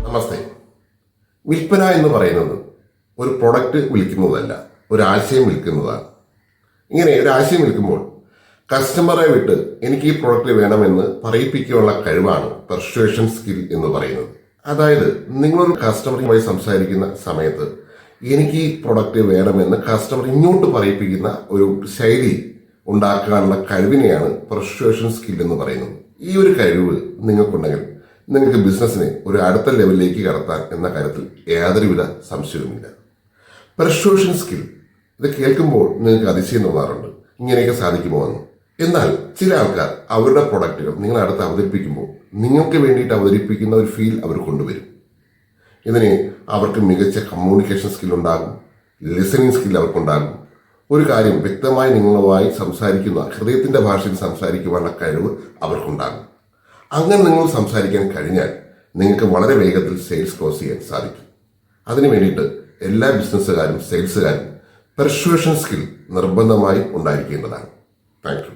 നമസ്തേ. വിൽപ്പന എന്ന് പറയുന്നത് ഒരു പ്രൊഡക്റ്റ് വിൽക്കുന്നതല്ല, ഒരു ആശയം വിൽക്കുന്നതാണ്. ഇങ്ങനെ ഒരു ആശയം വിൽക്കുമ്പോൾ കസ്റ്റമറെ വിട്ട് എനിക്ക് ഈ പ്രൊഡക്റ്റ് വേണമെന്ന് പറയിപ്പിക്കാനുള്ള കഴിവാണ് പെർsuasion സ്കിൽ എന്ന് പറയുന്നത്. അതായത് നിങ്ങളൊരു കസ്റ്റമറുമായി സംസാരിക്കുന്ന സമയത്ത് എനിക്ക് ഈ പ്രൊഡക്റ്റ് വേണമെന്ന് കസ്റ്റമർ ഇങ്ങോട്ട് പറയിപ്പിക്കുന്ന ഒരു ശൈലി ഉണ്ടാക്കാനുള്ള കഴിവിനെയാണ് പെർsuasion സ്കിൽ എന്ന് പറയുന്നത്. ഈ ഒരു കഴിവ് നിങ്ങൾക്കുണ്ടെങ്കിൽ നിങ്ങൾക്ക് ബിസിനസ്സിനെ ഒരു അടുത്ത ലെവലിലേക്ക് കടത്താൻ എന്ന കാര്യത്തിൽ യാതൊരുവിധ സംശയവുമില്ല. പെർsuasion സ്കിൽ ഇത് കേൾക്കുമ്പോൾ നിങ്ങൾക്ക് അതിശയം തോന്നാറുണ്ട്, ഇങ്ങനെയൊക്കെ സാധിക്കുമോ എന്ന്. എന്നാൽ ചില ആൾക്കാർ അവരുടെ പ്രൊഡക്റ്റുകൾ നിങ്ങളെ അടുത്ത് അവതരിപ്പിക്കുമ്പോൾ നിങ്ങൾക്ക് വേണ്ടിയിട്ട് അവതരിപ്പിക്കുന്ന ഒരു ഫീൽ അവർ കൊണ്ടുവരും. ഇതിന് അവർക്ക് മികച്ച കമ്മ്യൂണിക്കേഷൻ സ്കിൽ ഉണ്ടാകും, ലിസണിങ് സ്കിൽ അവർക്കുണ്ടാകും, ഒരു കാര്യം വ്യക്തമായി നിങ്ങളുമായി സംസാരിക്കുന്ന ഹൃദയത്തിന്റെ ഭാഷയിൽ സംസാരിക്കുവാനുള്ള കഴിവ് അവർക്കുണ്ടാകും. അങ്ങനെ നിങ്ങൾ സംസാരിക്കാൻ കഴിഞ്ഞാൽ നിങ്ങൾക്ക് വളരെ വേഗത്തിൽ സെയിൽസ് ക്ലോസ് ചെയ്യാൻ സാധിക്കും. അതിനു വേണ്ടിയിട്ട് എല്ലാ ബിസിനസ്സുകാരും സെയിൽസുകാരും പെർsuasion സ്കിൽ നിർബന്ധമായി ഉണ്ടായിരിക്കേണ്ടതാണ്. Thank you.